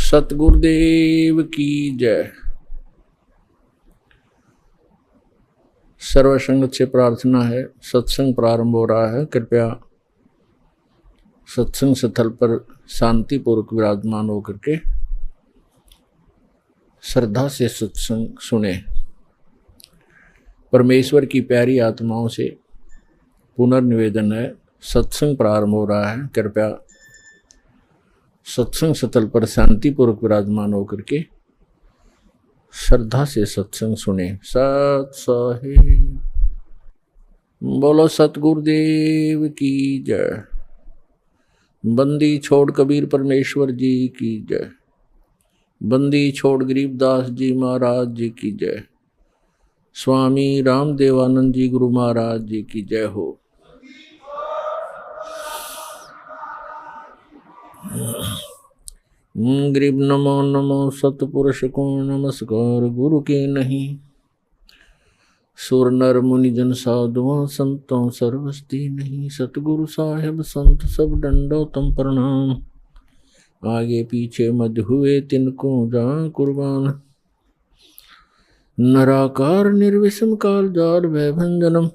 सतगुरुदेव की जय। सर्वसंगत से प्रार्थना है, सत्संग प्रारंभ हो रहा है। कृपया सत्संग स्थल पर शांतिपूर्वक विराजमान होकर के श्रद्धा से सत्संग सुने। परमेश्वर की प्यारी आत्माओं से पुनर्निवेदन है, सत्संग प्रारंभ हो रहा है। कृपया सत्संग स्थल पर शांतिपूर्वक विराजमान होकर के श्रद्धा से सत्संग सुने। सत साहिब बोलो, सतगुरुदेव की जय। बंदी छोड़ कबीर परमेश्वर जी की जय। बंदी छोड़ गरीबदास जी महाराज जी की जय। स्वामी रामदेवानंद जी गुरु महाराज जी की जय हो। गरीब नमो नमो सतपुरुष को नमस्कार गुरु के नहीं। सुर नर मुनि जन साधुओं संतों सर्वस्ती नहीं। सतगुरु साहेब संत सब दंडोतम प्रणाम। आगे पीछे मध्य हुए तिनको जा कुर्बान। नराकार निर्विषम काल जाल भयभंजनम।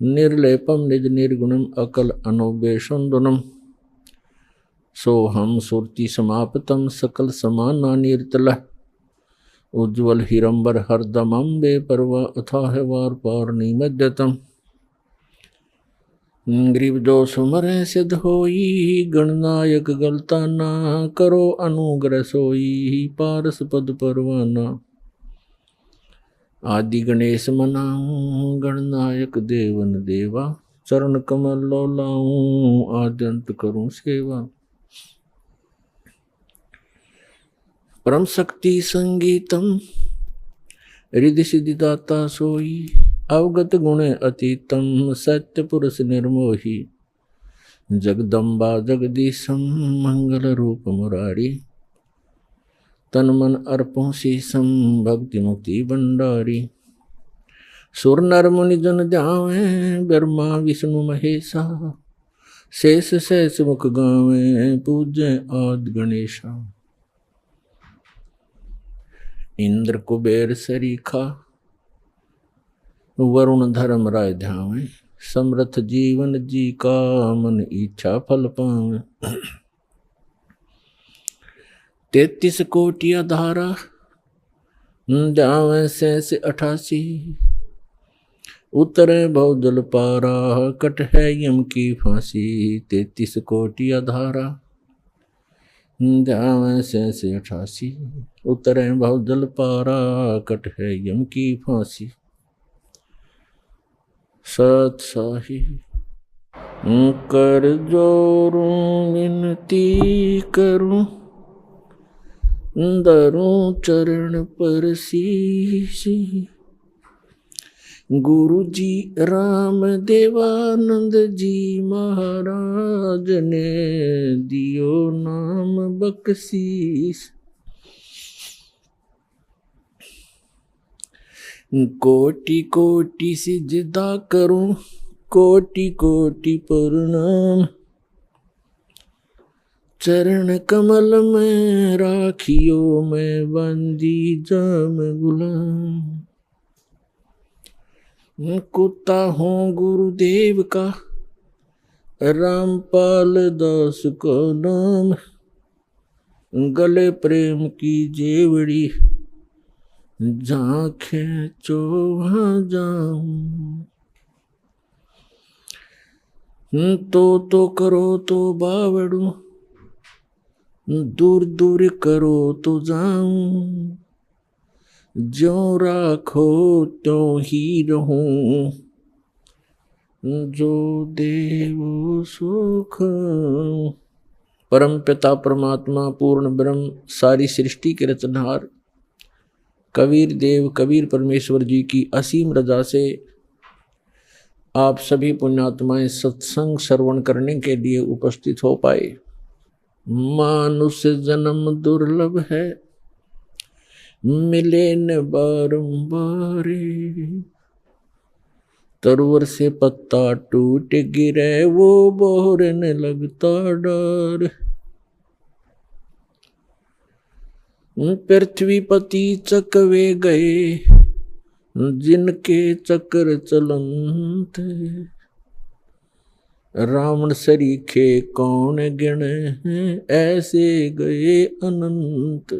निर्लेपम निज निर्गुणम अकल अनोबेशंदनम। सोहम सुरति समाप्तम सकल समाना निर्तल। उज्ज्वल हिरंबर हरदमं बेपरवा अथाह वार पार निमज्जतम। ग्रीव जो सुमरे सिद्ध होई गणनायक गलता ना। करो अनुग्रह सोई पारस पद परवाना। आदि गणेश मनाऊं गणनायक देवन देवा। चरण कमल लो लाऊं आद्यंत करूं सेवा। परम शक्ति संगीतम रिद्धि सिद्धि दाता सोई। अवगत गुण अतीतम सत्य पुरुष निर्मोही। जगदम्बा जगदीशम मंगल रूप मुरारी। तन मन अर्पों शीसम भक्ति मुक्ति भंडारी। सुर नर मुनि जन ध्यावे ब्रह्मा विष्णु महेशा। शेष शेष मुख गावे पूज्य आदि गणेशा। इंद्र कुबेर सरीखा वरुण धर्म राय ध्यावे। समर्थ जीवन जी का मन इच्छा फल पावे। 33 कोटि धारा जावे शेष 88। उतरे भवजल पारा कट है यम की फांसी। 33 कोटि धारा जावे शेष 88। उतरे भवजल पारा कट है यम की फांसी। सत साहिब कर जोरूं विनती करूं। धरूं चरण पर शीश। गुरु जी राम देवानंद जी महाराज ने दियो नाम बख्शीश। कोटि कोटि सिजदा करूं कोटि कोटि प्रणाम। चरण कमल में राखियो मैं बंदी जाम गुलाम। कुत्ता हूँ गुरुदेव का रामपाल दास को नाम। गले प्रेम की जेवड़ी जहाँ खेचो वहाँ जाऊं। तो करो तो बावड़ू दूर दूर करो तो जाऊं। जो राखो त्यों ही रहूं। जो देवो सुख। परम पिता परमात्मा पूर्ण ब्रह्म सारी सृष्टि के रचनहार कबीर देव कबीर परमेश्वर जी की असीम रजा से आप सभी पुण्यात्माएं सत्संग श्रवण करने के लिए उपस्थित हो पाए। मानुष्य जन्म दुर्लभ है मिले न बारंबार। तरुवर से पत्ता टूट गिरे वो बोरने लगता डर। पृथ्वीपति चकवे गए, जिनके चक्र चलंत। रावण सरीखे कौन गिण हैं, ऐसे गए अनंत।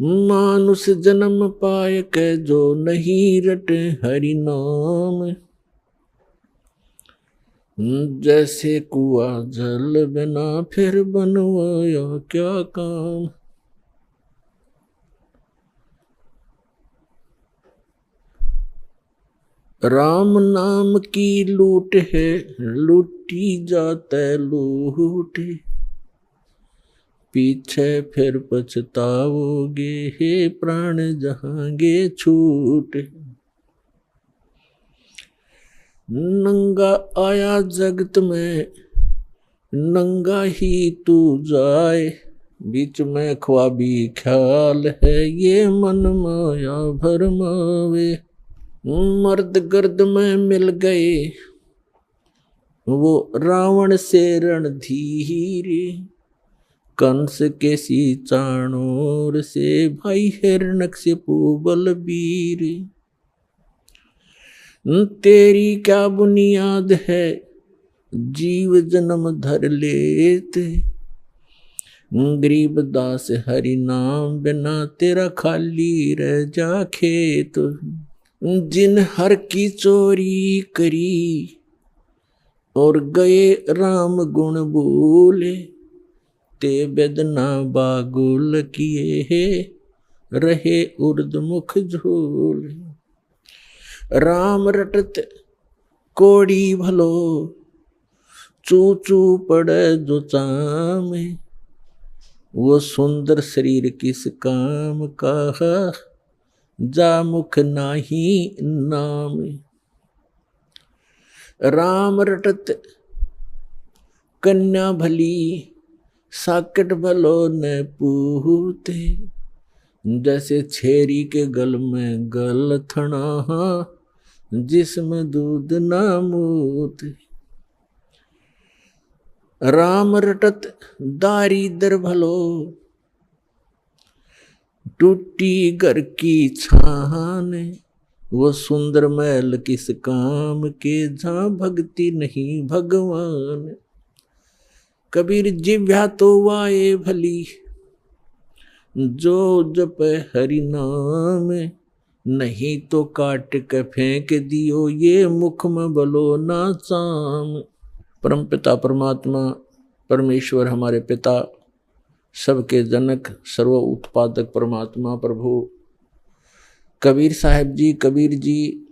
मानुष जन्म पाए के जो नहीं रटे हरि नाम। जैसे कुआ जल बिना फिर बनवाया क्या काम। राम नाम की लूट है, लूटी जाता लूट। पीछे फिर पछताओगे, हे प्राण जहांगे छूट। नंगा आया जगत में, नंगा ही तू जाए। बीच में ख्वाबी ख्याल है, ये मन माया भरमावे। मर्द गर्द में मिल गए, वो रावण से रणधीरे। कंस के सी चाणोर से, भाई हिरण्यकशिपु बलबीर। तेरी क्या बुनियाद है, जीव जन्म धर लेते। गरीब दास हरि नाम बिना, तेरा खाली रह जा खेत। जिन हर की चोरी करी, और गए राम गुण बोले। ते बेदना बागुल किए है, रहे उर्द मुख झोले। राम रटत कोड़ी भलो, चू चू पड़े जो चामे। वो सुंदर शरीर किस काम का, जा मुख नाही नाम। राम रटत कन्या भली, साकट भलो न पूते। जैसे छेरी के गल में गल थना, जिसमें दूध ना मूत। राम रटत दारिदर भलो, टूटी घर की छान। वो सुंदर महल किस काम के, जहाँ भक्ति नहीं भगवान। कबीर जिव्या तो वाए भली, जो जप हरि नाम। नहीं तो काट के फेंक दियो, ये मुख में बलो ना चाम। परम पिता परमात्मा परमेश्वर हमारे पिता, सबके जनक सर्व उत्पादक परमात्मा प्रभु कबीर साहब जी, कबीर जी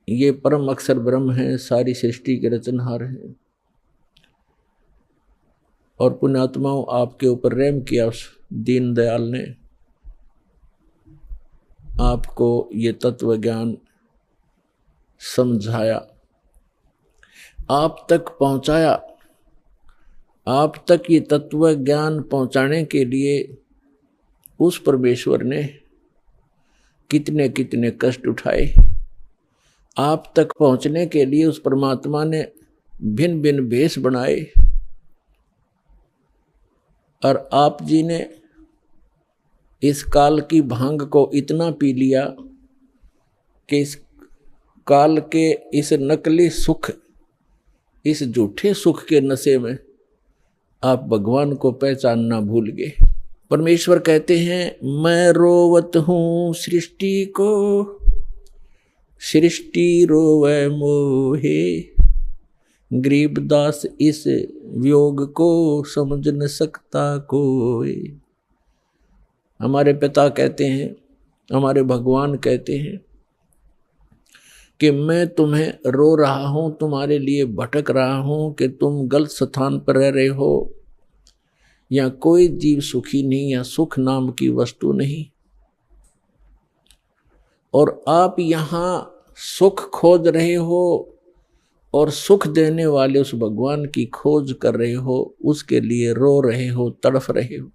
ये परम अक्षर ब्रह्म है, सारी सृष्टि के रचनहार हैं। और पुण्यात्माओं, आपके ऊपर रहम किया उस दीन दयाल ने, आपको ये तत्व ज्ञान समझाया, आप तक पहुंचाया। आप तक ये तत्व ज्ञान पहुंचाने के लिए उस परमेश्वर ने कितने कितने कष्ट उठाए। आप तक पहुंचने के लिए उस परमात्मा ने भिन्न भिन्न भेष बनाए। और आप जी ने इस काल की भांग को इतना पी लिया कि इस काल के इस नकली सुख, इस झूठे सुख के नशे में आप भगवान को पहचानना भूल गए। परमेश्वर कहते हैं, मैं रोवत हूँ सृष्टि को, सृष्टि रोवे मोहे। गरीबदास इस वियोग को समझ न सकता कोई। हमारे पिता कहते हैं, हमारे भगवान कहते हैं कि मैं तुम्हें रो रहा हूं, तुम्हारे लिए भटक रहा हूं कि तुम गलत स्थान पर रह रहे हो। या कोई जीव सुखी नहीं, या सुख नाम की वस्तु नहीं। और आप यहां सुख खोज रहे हो और सुख देने वाले उस भगवान की खोज कर रहे हो, उसके लिए रो रहे हो, तड़फ रहे हो।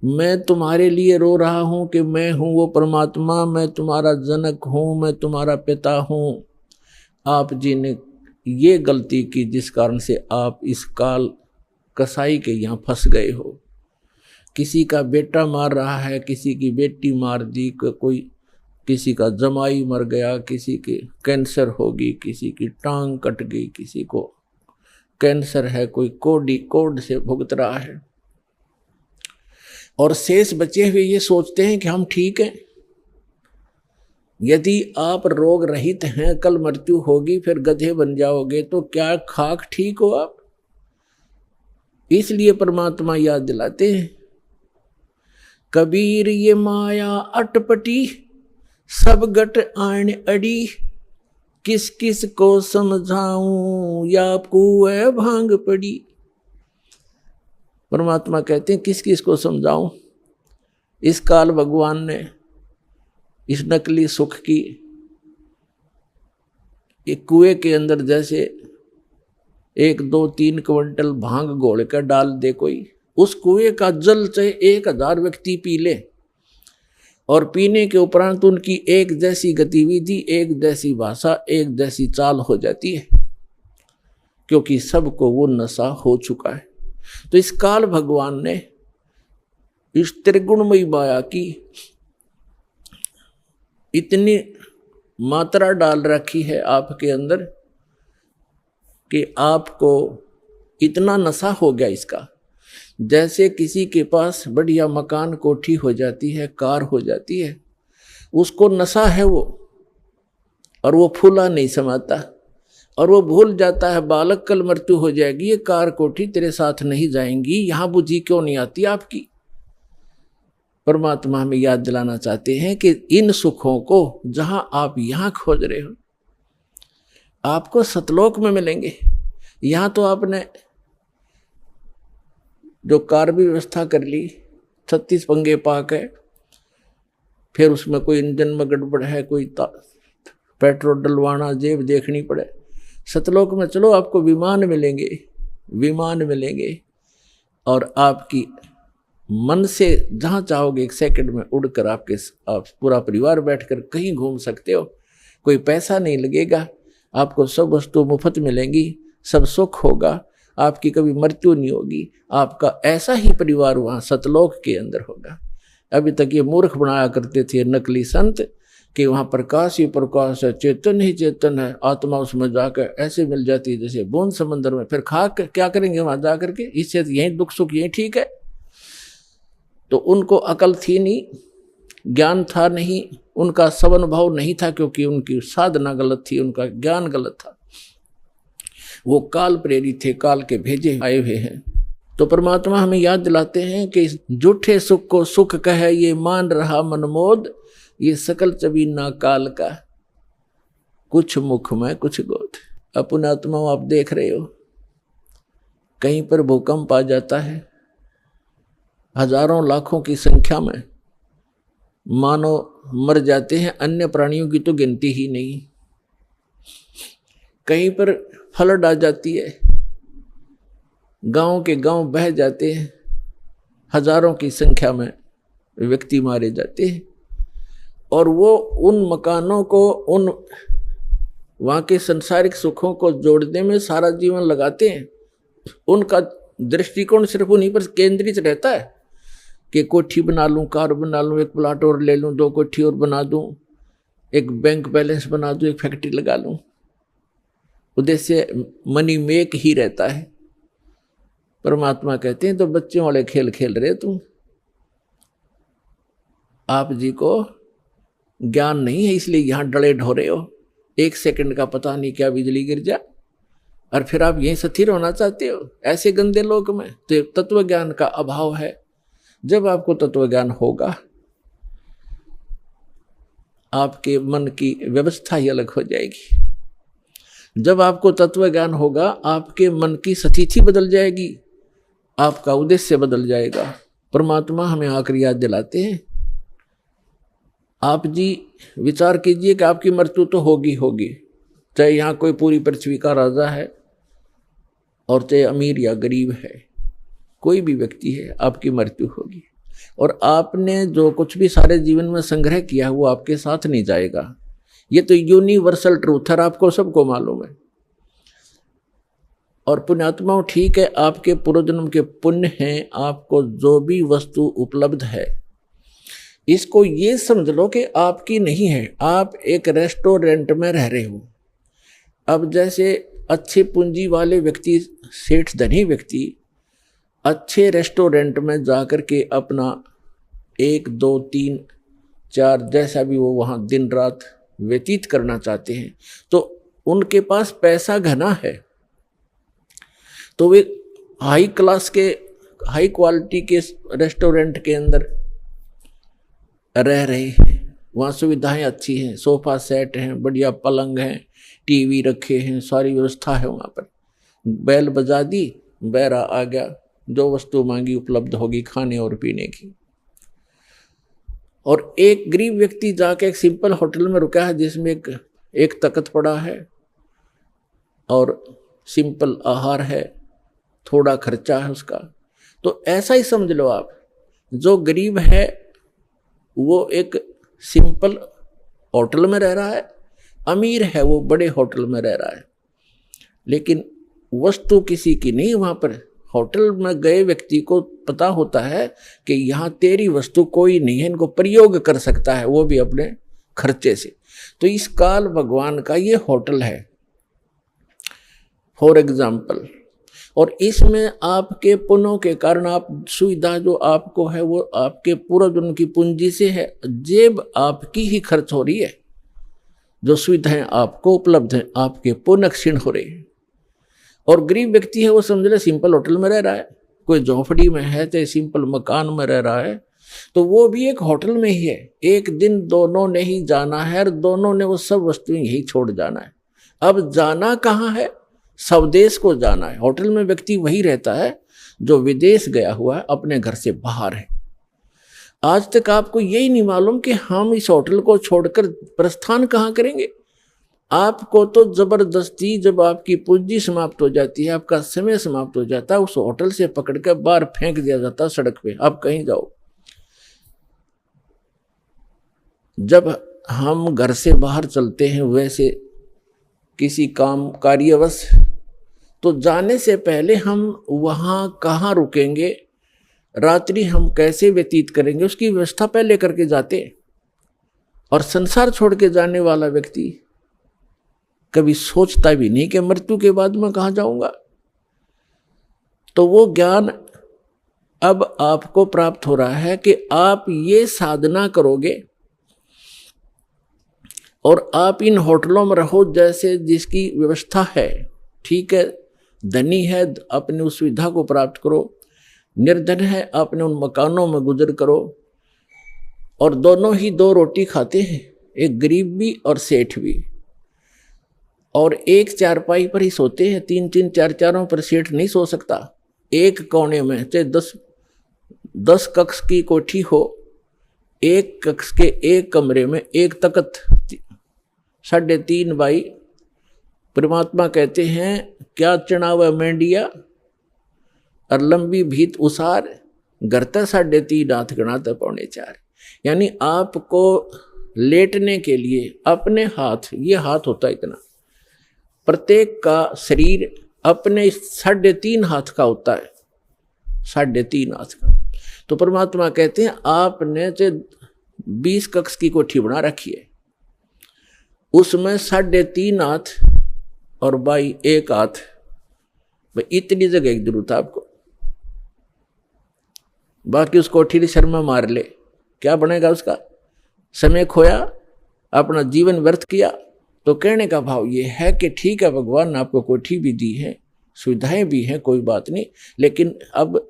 मैं तुम्हारे लिए रो रहा हूं कि मैं हूं वो परमात्मा, मैं तुम्हारा जनक हूं, मैं तुम्हारा पिता हूं। आप जी ने ये गलती की जिस कारण से आप इस काल कसाई के यहाँ फंस गए हो। किसी का बेटा मार रहा है, किसी की बेटी मार दी, कोई किसी का जमाई मर गया, किसी के कैंसर होगी, किसी की टांग कट गई, किसी को कैंसर है, कोई कोड से भुगत रहा है, और शेष बचे हुए ये सोचते हैं कि हम ठीक हैं। यदि आप रोग रहित हैं, कल मृत्यु होगी, फिर गधे बन जाओगे, तो क्या खाक ठीक हो आप? इसलिए परमात्मा याद दिलाते हैं, कबीर ये माया अटपटी, सब गट आण अड़ी, किस किस को समझाऊं, या कुएं भांग पड़ी। परमात्मा कहते हैं किस किस को समझाऊं। इस काल भगवान ने इस नकली सुख की एक कुएं के अंदर जैसे 1, 2, 3 क्विंटल भांग घोल कर डाल दे कोई, उस कुएं का जल चाहे 1000 व्यक्ति पी ले, और पीने के उपरांत उनकी एक जैसी गतिविधि, एक जैसी भाषा, एक जैसी चाल हो जाती है, क्योंकि सबको वो नशा हो चुका है। तो इस काल भगवान ने इस त्रिगुणमयी माया की इतनी मात्रा डाल रखी है आपके अंदर कि आपको इतना नशा हो गया इसका। जैसे किसी के पास बढ़िया मकान, कोठी हो जाती है, कार हो जाती है, उसको नशा है वो, और वो फूला नहीं समाता, और वो भूल जाता है बालक कल मृत्यु हो जाएगी, ये कार कोठी तेरे साथ नहीं जाएंगी, यहाँ बुद्धि क्यों नहीं आती आपकी। परमात्मा हमें याद दिलाना चाहते हैं कि इन सुखों को जहां आप यहां खोज रहे हो, आपको सतलोक में मिलेंगे। यहां तो आपने जो कार भी व्यवस्था कर ली, 36 पंगे पाक है, फिर उसमें कोई इंजन में गड़बड़ है, कोई पेट्रोल डलवाना, जेब देखनी पड़े। सतलोक में चलो आपको विमान मिलेंगे, विमान मिलेंगे, और आपकी मन से जहाँ चाहोगे 1 सेकंड में उड़कर आप पूरा परिवार बैठकर कहीं घूम सकते हो। कोई पैसा नहीं लगेगा, आपको सब वस्तु मुफ्त मिलेंगी, सब सुख होगा, आपकी कभी मृत्यु नहीं होगी। आपका ऐसा ही परिवार वहाँ सतलोक के अंदर होगा। अभी तक ये मूर्ख बनाया करते थे नकली संत कि वहाँ प्रकाश ही प्रकाश है, चेतन ही चेतन है, आत्मा उसमें जाकर ऐसे मिल जाती है जैसे बूंद समंदर में। फिर खा क्या करेंगे वहाँ जा करके? इससे यहीं दुख सुख यहीं ठीक है। तो उनको अकल थी नहीं, ज्ञान था नहीं, उनका सवन भाव नहीं था, क्योंकि उनकी साधना गलत थी, उनका ज्ञान गलत था। वो काल प्रेरित थे, काल के भेजे आए हुए हैं। तो परमात्मा हमें याद दिलाते हैं कि झूठे सुख को सुख कहे ये मान रहा मनमोद, ये सकल चबीना काल का, कुछ मुख में कुछ गोद। अपने आत्माओं आप देख रहे हो, कहीं पर भूकंप आ जाता है, हजारों लाखों की संख्या में मानव मर जाते हैं, अन्य प्राणियों की तो गिनती ही नहीं। कहीं पर फ्लड आ जाती है, गांव के गांव बह जाते हैं, हजारों की संख्या में व्यक्ति मारे जाते हैं, और वो उन मकानों को, उन वहाँ के संसारिक सुखों को जोड़ने में सारा जीवन लगाते हैं। उनका दृष्टिकोण सिर्फ उन्हीं पर केंद्रित रहता है कि कोठी बना लूँ, कार बना लूँ, 1 प्लाट और ले लूँ, 2 कोठी और बना दूँ, एक बैंक बैलेंस बना दूँ, एक फैक्ट्री लगा लूँ। उद्देश्य मनी मेक ही रहता है। परमात्मा कहते हैं तो बच्चों वाले खेल खेल रहे तुम, आप जी को ज्ञान नहीं है, इसलिए यहाँ डले ढोरे हो। 1 सेकंड का पता नहीं क्या बिजली गिर जा, और फिर आप यहीं स्थिर होना चाहते हो ऐसे गंदे लोक में। तो तत्व ज्ञान का अभाव है। जब आपको तत्व ज्ञान होगा, आपके मन की व्यवस्था ही अलग हो जाएगी। जब आपको तत्व ज्ञान होगा, आपके मन की स्थिति बदल जाएगी, आपका उद्देश्य बदल जाएगा। परमात्मा हमें आकर याद दिलाते हैं, आप जी विचार कीजिए कि आपकी मृत्यु तो होगी होगी, चाहे यहाँ कोई पूरी पृथ्वी का राजा है और चाहे अमीर या गरीब है, कोई भी व्यक्ति है, आपकी मृत्यु होगी। और आपने जो कुछ भी सारे जीवन में संग्रह किया वो आपके साथ नहीं जाएगा। ये तो यूनिवर्सल ट्रूथ है, आपको सबको मालूम है। और पुण्यात्माओं ठीक है, आपके पूर्वजन्म के पुण्य हैं, आपको जो भी वस्तु उपलब्ध है इसको ये समझ लो कि आपकी नहीं है। आप एक रेस्टोरेंट में रह रहे हो। अब जैसे अच्छे पूंजी वाले व्यक्ति, सेठ धनी व्यक्ति अच्छे रेस्टोरेंट में जाकर के अपना 1 2 3 4 जैसा भी वो वहाँ दिन रात व्यतीत करना चाहते हैं, तो उनके पास पैसा घना है, तो वे हाई क्लास के, हाई क्वालिटी के रेस्टोरेंट के अंदर रह रहे हैं। वहाँ सुविधाएं अच्छी हैं, सोफा सेट हैं, बढ़िया पलंग हैं, टीवी रखे हैं, सारी व्यवस्था है वहाँ पर। बैल बजा दी, बैरा आ गया, जो वस्तु मांगी उपलब्ध होगी खाने और पीने की। और एक गरीब व्यक्ति जाके एक सिंपल होटल में रुका है जिसमें एक तख्त पड़ा है और सिंपल आहार है, थोड़ा खर्चा है उसका। तो ऐसा ही समझ लो आप, जो गरीब है वो एक सिंपल होटल में रह रहा है, अमीर है वो बड़े होटल में रह रहा है, लेकिन वस्तु किसी की नहीं। वहाँ पर होटल में गए व्यक्ति को पता होता है कि यहाँ तेरी वस्तु कोई नहीं है, इनको प्रयोग कर सकता है, वो भी अपने खर्चे से। तो इस काल भगवान का ये होटल है फॉर एग्जाम्पल। और इसमें आपके पुण्यों के कारण आप सुविधा जो आपको है वो आपके पूर्वजन्म की पूंजी से है, जेब आपकी ही खर्च हो रही है, जो सुविधाएं आपको उपलब्ध हैं आपके पुण्य क्षीण हो रहे हैं। और गरीब व्यक्ति है वो समझ ले सिंपल होटल में रह रहा है, कोई झोपड़ी में है तो सिंपल मकान में रह रहा है, तो वो भी एक होटल में ही है। एक दिन दोनों ने ही जाना है और दोनों ने वो सब वस्तुएं यही छोड़ जाना है। अब जाना कहाँ है? स्वदेश को जाना है। होटल में व्यक्ति वही रहता है जो विदेश गया हुआ है, अपने घर से बाहर है। आज तक आपको यही नहीं मालूम कि हम इस होटल को छोड़कर प्रस्थान कहाँ करेंगे। आपको तो जबरदस्ती जब आपकी पूंजी समाप्त हो जाती है, आपका समय समाप्त हो जाता है, उस होटल से पकड़कर बाहर फेंक दिया जाता है सड़क पे, आप कहीं जाओ। जब हम घर से बाहर चलते हैं वैसे किसी काम कार्यवश, तो जाने से पहले हम वहाँ कहाँ रुकेंगे, रात्रि हम कैसे व्यतीत करेंगे, उसकी व्यवस्था पहले करके जाते हैं। और संसार छोड़ के जाने वाला व्यक्ति कभी सोचता भी नहीं कि मृत्यु के बाद मैं कहाँ जाऊंगा। तो वो ज्ञान अब आपको प्राप्त हो रहा है कि आप ये साधना करोगे और आप इन होटलों में रहो जैसे जिसकी व्यवस्था है, ठीक है, धनी है अपने उस सुविधा को प्राप्त करो, निर्धन है अपने उन मकानों में गुजर करो। और दोनों ही 2 रोटी खाते हैं, एक गरीब भी और सेठ भी, और एक चारपाई पर ही सोते हैं। 3-3 4-4 पर सेठ नहीं सो सकता। एक कोने में चाहे 10 कक्ष की कोठी हो, एक कक्ष के एक कमरे में एक तख्त 3.5 बाई। परमात्मा कहते हैं क्या चढ़ावा मेंढिया और लंबी भीत उसार, घरता 3.5 हाथ गणाता 3.25। यानी आपको लेटने के लिए अपने हाथ, ये हाथ होता है इतना, प्रत्येक का शरीर अपने 3.5 हाथ का होता है, 3.5 हाथ का। तो परमात्मा कहते हैं आपने 20 कक्ष की कोठी बना रखी है, उसमें 3.5 हाथ और बाई 1 हाथ, भाई इतनी जगह की जरूरत है आपको। बाकी उस कोठी की शर्मा मार ले, क्या बनेगा उसका? समय खोया, अपना जीवन व्यर्थ किया। तो कहने का भाव ये है कि ठीक है, भगवान ने आपको कोठी भी दी है, सुविधाएं भी हैं, कोई बात नहीं, लेकिन अब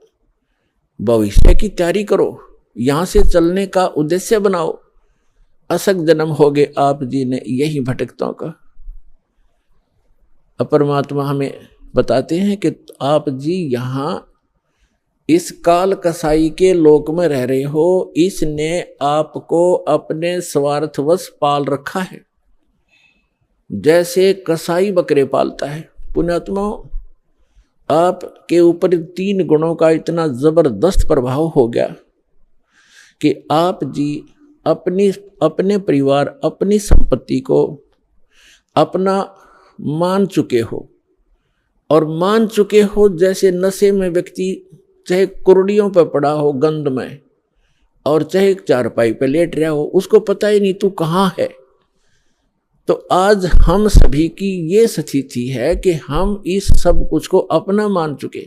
भविष्य की तैयारी करो, यहाँ से चलने का उद्देश्य बनाओ। असक जन्म हो गए आप जी ने यही भटकताओं का। परमात्मा हमें बताते हैं कि आप जी यहाँ इस काल कसाई के लोक में रह रहे हो, इसने आपको अपने स्वार्थवश पाल रखा है, जैसे कसाई बकरे पालता है। पुण्यात्माओं, आपके ऊपर 3 गुणों का इतना जबरदस्त प्रभाव हो गया कि आप जी अपने परिवार, अपनी संपत्ति को अपना मान चुके हो। और मान चुके हो जैसे नशे में व्यक्ति चाहे कुर्डियों पर पड़ा हो गंध में, और चाहे चारपाई पे लेट रहा हो, उसको पता ही नहीं तू कहाँ है। तो आज हम सभी की ये स्थिति है कि हम इस सब कुछ को अपना मान चुके,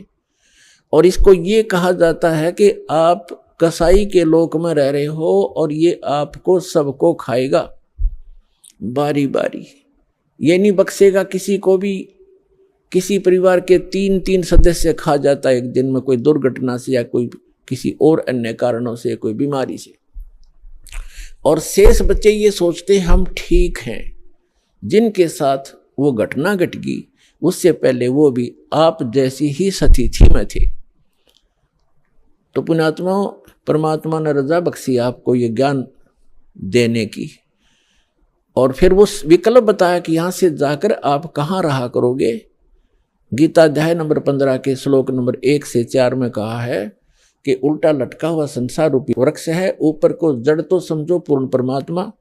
और इसको ये कहा जाता है कि आप कसाई के लोक में रह रहे हो और ये आपको सबको खाएगा बारी बारी, ये नहीं बख्शेगा किसी को भी। किसी परिवार के 3 सदस्य खा जाता है एक दिन में, कोई दुर्घटना से या कोई किसी और अन्य कारणों से, कोई बीमारी से, और शेष बच्चे ये सोचते हम ठीक हैं। जिनके साथ वो घटना घट गई उससे पहले वो भी आप जैसी ही स्थिति में थे। तो पुण्यात्माओं, परमात्मा ने रजा बख्शी आपको ये ज्ञान देने की, और फिर वो विकल्प बताया कि यहाँ से जाकर आप कहाँ रहा करोगे। गीता अध्याय नंबर 15 के श्लोक नंबर 1 से 4 में कहा है कि उल्टा लटका हुआ संसार रूपी वृक्ष है, ऊपर को जड़ तो समझो पूर्ण परमात्मा,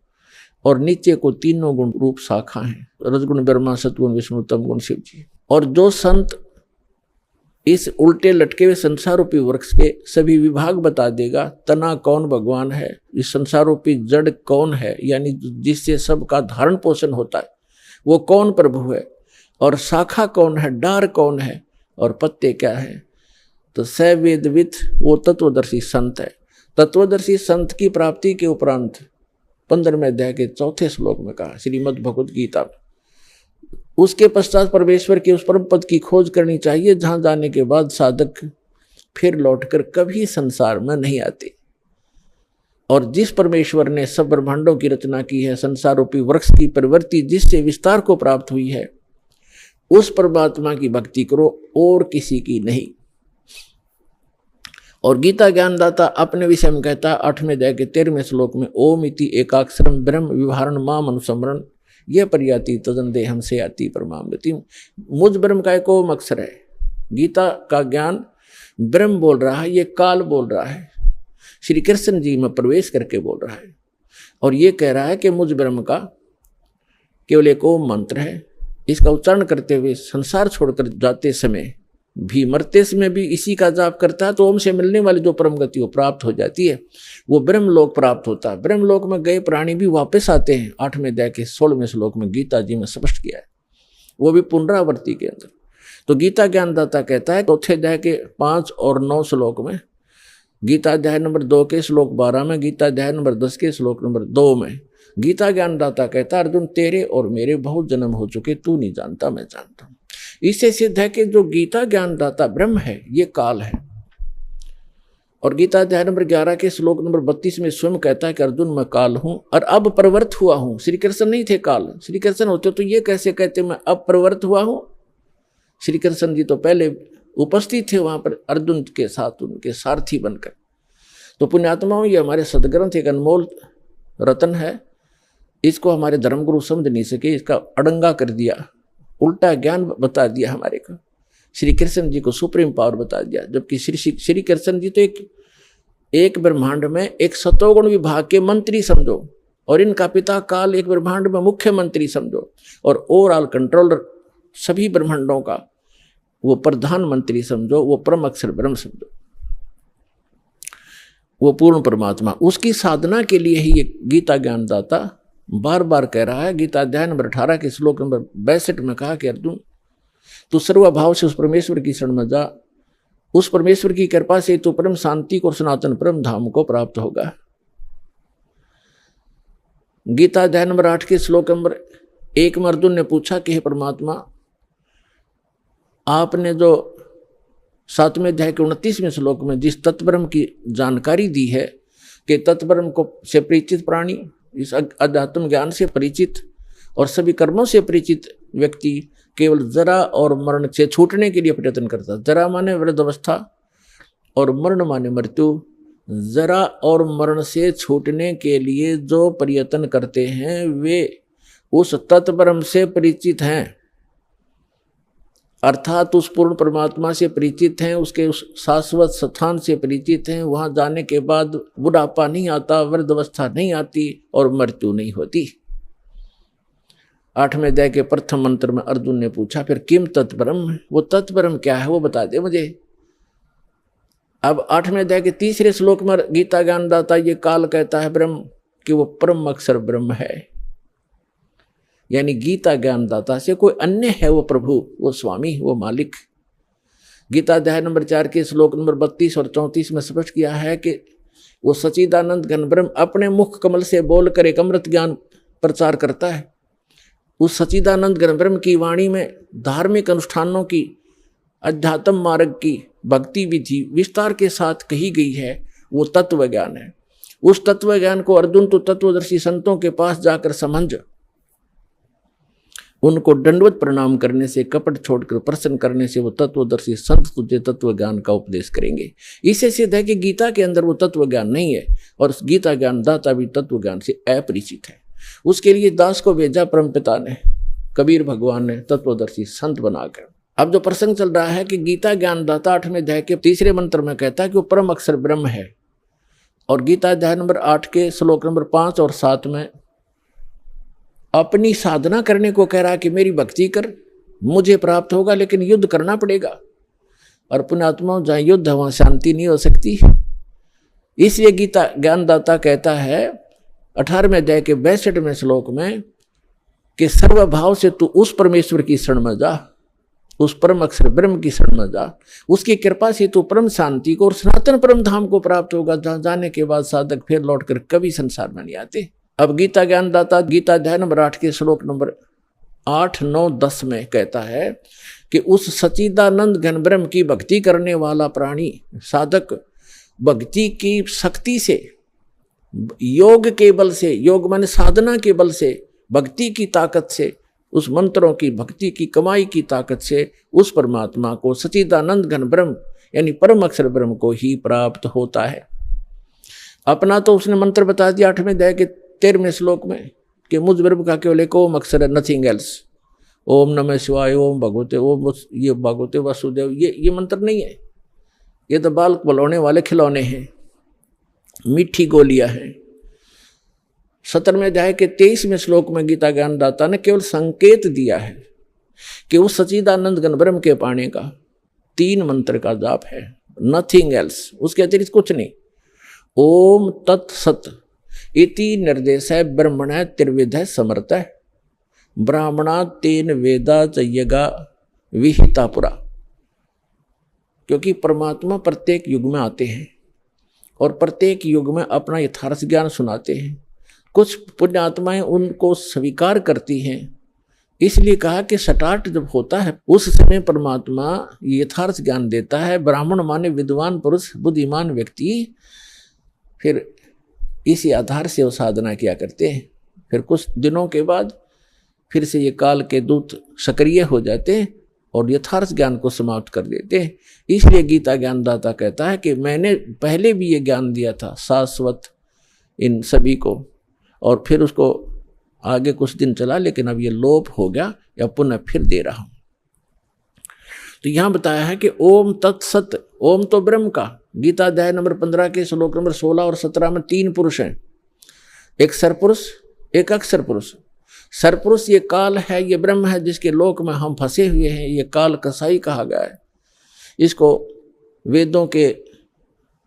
और नीचे को तीनों गुण रूप शाखा हैं, रजगुण ब्रह्मा, सतगुण विष्णु, तम गुण शिव जी। और जो संत इस उल्टे लटके हुए संसार रूपी वृक्ष के सभी विभाग बता देगा, तना कौन भगवान है, इस संसार रूपी जड़ कौन है, यानी जिससे सबका धारण पोषण होता है वो कौन प्रभु है, और शाखा कौन है, डार कौन है, और पत्ते क्या है, तो स वेदविद वो तत्वदर्शी संत है। तत्वदर्शी संत की प्राप्ति के उपरांत 15वें अध्याय के 4थे श्लोक में कहा श्रीमद् भगवद गीता में, उसके पश्चात परमेश्वर के उस परम पद की खोज करनी चाहिए जहां जाने के बाद साधक फिर लौटकर कभी संसार में नहीं आते। और जिस परमेश्वर ने सब ब्रह्मांडों की रचना की है, संसार रूपी वृक्ष की प्रवृत्ति जिससे विस्तार को प्राप्त हुई है, उस परमात्मा की भक्ति करो और किसी की नहीं। और गीता ज्ञानदाता अपने विषय में कहता है 8वें अध्याय के 13वें श्लोक में, ओम इति एकाक्षरम ब्रह्म विवहारण माम अनुसमरण यह पर्याति तदन देहम से आती परमाम गति। मुझ ब्रह्म का एक ओम अक्षर है। गीता का ज्ञान ब्रह्म बोल रहा है, ये काल बोल रहा है, श्री कृष्ण जी में प्रवेश करके बोल रहा है, और ये कह रहा है कि मुझ ब्रह्म का केवल एक ओम मंत्र है। इसका उच्चारण करते हुए संसार छोड़कर जाते समय भी, मरते समय भी इसी का जाप करता है, तो ओम से मिलने वाली जो परम गति वो प्राप्त हो जाती है, वो ब्रह्मलोक प्राप्त होता है। ब्रह्मलोक में गए प्राणी भी वापस आते हैं, 8वें अध्याय के 16वें श्लोक में गीता जी में स्पष्ट किया है, वो भी पुनरावृत्ति के अंदर। तो गीता ज्ञानदाता कहता है 4थे अध्याय के 5 और 9 श्लोक में, गीता अध्याय नंबर 2 के श्लोक 12 में, गीता अध्याय नंबर 10 के श्लोक नंबर 2 में गीता ज्ञानदाता कहता है, अर्जुन तेरे और मेरे बहुत जन्म हो चुके, तू नहीं जानता मैं जानता हूं। इससे सिद्ध है कि जो गीता ज्ञानदाता ब्रह्म है ये काल है। और गीता अध्याय नंबर 11 के श्लोक नंबर 32 में स्वयं कहता है कि अर्जुन मैं काल हूं और अब प्रवृत्त हुआ हूं। श्री कृष्ण नहीं थे काल, श्री कृष्ण होते तो ये कैसे कहते मैं अब प्रवृत्त हुआ हूं। श्री कृष्ण जी तो पहले उपस्थित थे वहां पर अर्जुन के साथ, उनके सारथी बनकर। तो पुण्यात्माओं, ये हमारे सदग्रंथ एक अनमोल रतन है, इसको हमारे धर्मगुरु समझ नहीं सके, इसका अड़ंगा कर दिया, उल्टा ज्ञान बता दिया हमारे को। श्री कृष्ण जी को सुप्रीम पावर बता दिया, जबकि श्री कृष्ण जी तो एक ब्रह्मांड में एक सतोगुण विभाग के मंत्री समझो, और इनका पिता काल एक ब्रह्मांड में मुख्यमंत्री समझो, और ओवरऑल कंट्रोलर सभी ब्रह्मांडों का वो प्रधानमंत्री समझो, वो परम अक्षर ब्रह्म समझो, वो पूर्ण परमात्मा। उसकी साधना के लिए ही ये गीता ज्ञानदाता बार बार कह रहा है। गीता अध्याय नंबर 18 के श्लोक नंबर 62 में कहा कि अर्जुन तू सर्वभाव से उस परमेश्वर की शरण में जा, उस परमेश्वर की कृपा से तू परम शांति को और सनातन परम धाम को प्राप्त होगा। गीता अध्याय नंबर 8 के श्लोक नंबर 1 में अर्जुन ने पूछा कि हे परमात्मा, आपने जो 7वें अध्याय के 29वें श्लोक में जिस तत्ब्रह्म की जानकारी दी है कि तत्ब्रह्म को से परिचित प्राणी, इस अध्यात्म ज्ञान से परिचित और सभी कर्मों से परिचित व्यक्ति केवल जरा और मरण से छूटने के लिए प्रयत्न करता। जरा माने वृद्धावस्था और मरण माने मृत्यु। जरा और मरण से छूटने के लिए जो प्रयत्न करते हैं वे उस तत्ब्रह्म से परिचित हैं, अर्थात उस पूर्ण परमात्मा से परिचित हैं, उसके उस शाश्वत स्थान से परिचित हैं। वहां जाने के बाद बुढ़ापा नहीं आता, वृद्धावस्था नहीं आती और मृत्यु नहीं होती। 8वें अध्याय के प्रथम मंत्र में अर्जुन ने पूछा फिर किम तत्परम, वो तत्परम क्या है वो बता दे मुझे। अब 8वें अध्याय के 3रे श्लोक में गीता ज्ञानदाता ये काल कहता है ब्रह्म कि वो परम अक्षर ब्रह्म है, यानी गीता ज्ञानदाता से कोई अन्य है वो प्रभु, वो स्वामी, वो मालिक। गीता अध्याय नंबर 4 के श्लोक नंबर 32 और 34 में स्पष्ट किया है कि वो सच्चिदानंद घन ब्रह्म अपने मुख कमल से बोल कर एक अमृत ज्ञान प्रचार करता है। उस सच्चिदानंद घन ब्रह्म की वाणी में धार्मिक अनुष्ठानों की, अध्यात्म मार्ग की, भक्ति विधि विस्तार के साथ कही गई है, वो तत्व ज्ञान है। उस तत्व ज्ञान को अर्जुन तो तत्वदर्शी संतों के पास जाकर समझ उनको दंडवत प्रणाम करने से, कपट छोड़कर प्रसन्न करने से वो तत्वदर्शी संत तुझे तत्व ज्ञान का उपदेश करेंगे। इससे सिद्ध है कि गीता के अंदर वो तत्व ज्ञान नहीं है और गीता ज्ञान दाता भी तत्व ज्ञान से अपरिचित है। उसके लिए दास को भेजा परमपिता ने, कबीर भगवान ने तत्वदर्शी संत बनाकर। अब जो प्रसंग चल रहा है कि गीता ज्ञानदाता 8वें अध्याय के 3रे मंत्र में कहता है कि वो परम अक्षर ब्रह्म है, और गीता अध्याय नंबर 8 के श्लोक नंबर 5 और 7 में अपनी साधना करने को कह रहा है कि मेरी भक्ति कर, मुझे प्राप्त होगा, लेकिन युद्ध करना पड़ेगा। और पुण्यात्माओं जहाँ युद्ध है वहाँ शांति नहीं हो सकती। इसलिए गीता ज्ञानदाता कहता है 18वें अध्याय के 62वें श्लोक में कि सर्वभाव से तू उस परमेश्वर की शरण में जा, उस परम अक्षर ब्रह्म की शरण में जा, उसकी कृपा से तू परम शांति को और सनातन परम धाम को प्राप्त होगा, जहाँ जाने के बाद साधक फिर लौटकर कभी संसार में नहीं आते। अब गीता ज्ञानदाता गीता अध्याय नंबर 8 के श्लोक नंबर 8, 9, 10 में कहता है कि उस सच्चिदानंद घन ब्रह्म की भक्ति करने वाला प्राणी साधक भक्ति की शक्ति से, योग के बल से, योग माने साधना के बल से, भक्ति की ताकत से, उस मंत्रों की भक्ति की कमाई की ताकत से उस परमात्मा को सच्चिदानंद घन ब्रह्म यानी परम अक्षर ब्रह्म को ही प्राप्त होता है। अपना तो उसने मंत्र बता दिया 8वें अध्याय के 13वें श्लोक में कि मुझ ब्रह्म का केवल एक ओम अक्षर है, नथिंग एल्स। ओम नमः शिवाय, ओम भगवते, ओम ये भगवते वासुदेव, ये मंत्र नहीं है, ये तो बाल बलौने वाले खिलौने हैं, मीठी गोलियां हैं। 17वें अध्याय के 23वें श्लोक में गीता ज्ञानदाता ने केवल संकेत दिया है कि उस सच्चिदानंद घन ब्रह्म के पाने का 3 मंत्र का जाप है, नथिंग एल्स, उसके अतिरिक्त कुछ नहीं। ओम तत्सत इति निर्देश है ब्रह्मण त्रिविध समर्थ है, ब्राह्मणा तेन वेदा यज्ञा विहिता पुरा। क्योंकि परमात्मा प्रत्येक युग में आते हैं और प्रत्येक युग में अपना यथार्थ ज्ञान सुनाते हैं। कुछ पुण्यात्माएं उनको स्वीकार करती हैं, इसलिए कहा कि स्टार्ट जब होता है उस समय परमात्मा यथार्थ ज्ञान देता है। ब्राह्मण माने विद्वान पुरुष, बुद्धिमान व्यक्ति, फिर इसी आधार से वो साधना किया करते हैं। फिर कुछ दिनों के बाद फिर से ये काल के दूत सक्रिय हो जाते हैं और यथार्थ ज्ञान को समाप्त कर देते हैं। इसलिए गीता ज्ञानदाता कहता है कि मैंने पहले भी ये ज्ञान दिया था शाश्वत इन सभी को, और फिर उसको आगे कुछ दिन चला, लेकिन अब ये लोप हो गया या पुनः फिर दे रहा हूँ। तो यहाँ बताया है कि ओम तत्सत, ओम तो ब्रह्म का। गीता अध्याय नंबर 15 के श्लोक नंबर 16 और 17 में 3 पुरुष हैं, एक सरपुरुष, एक अक्षर पुरुष। सरपुरुष ये काल है, ये ब्रह्म है जिसके लोक में हम फंसे हुए हैं। ये काल कसाई कहा गया है। इसको वेदों के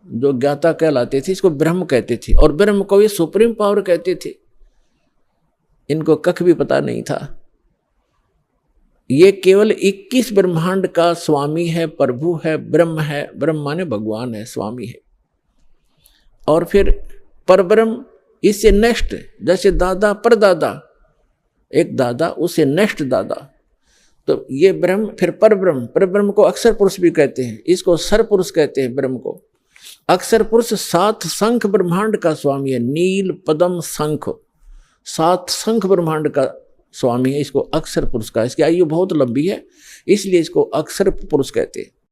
जो ज्ञाता कहलाते थे इसको ब्रह्म कहते थे, और ब्रह्म को ये सुप्रीम पावर कहते थे। इनको कख भी पता नहीं था। ये केवल 21 ब्रह्मांड का स्वामी है, प्रभु है, ब्रह्म है। ब्रह्म माने भगवान है, स्वामी है। और फिर परब्रह्म इससे नेक्स्ट, जैसे दादा परदादा, एक दादा उससे नेक्स्ट दादा, तो ये ब्रह्म फिर परब्रह्म। परब्रह्म को अक्षर पुरुष भी कहते हैं, इसको सर पुरुष कहते हैं ब्रह्म को। अक्षर पुरुष 7 शंख ब्रह्मांड का स्वामी है, नील पद्म शंख, 7 शंख ब्रह्मांड का स्वामी है। इसको अक्षर पुरुष का, इसकी आयु बहुत लंबी है, इसलिए इसको अक्षर पुरुष कहते हैं।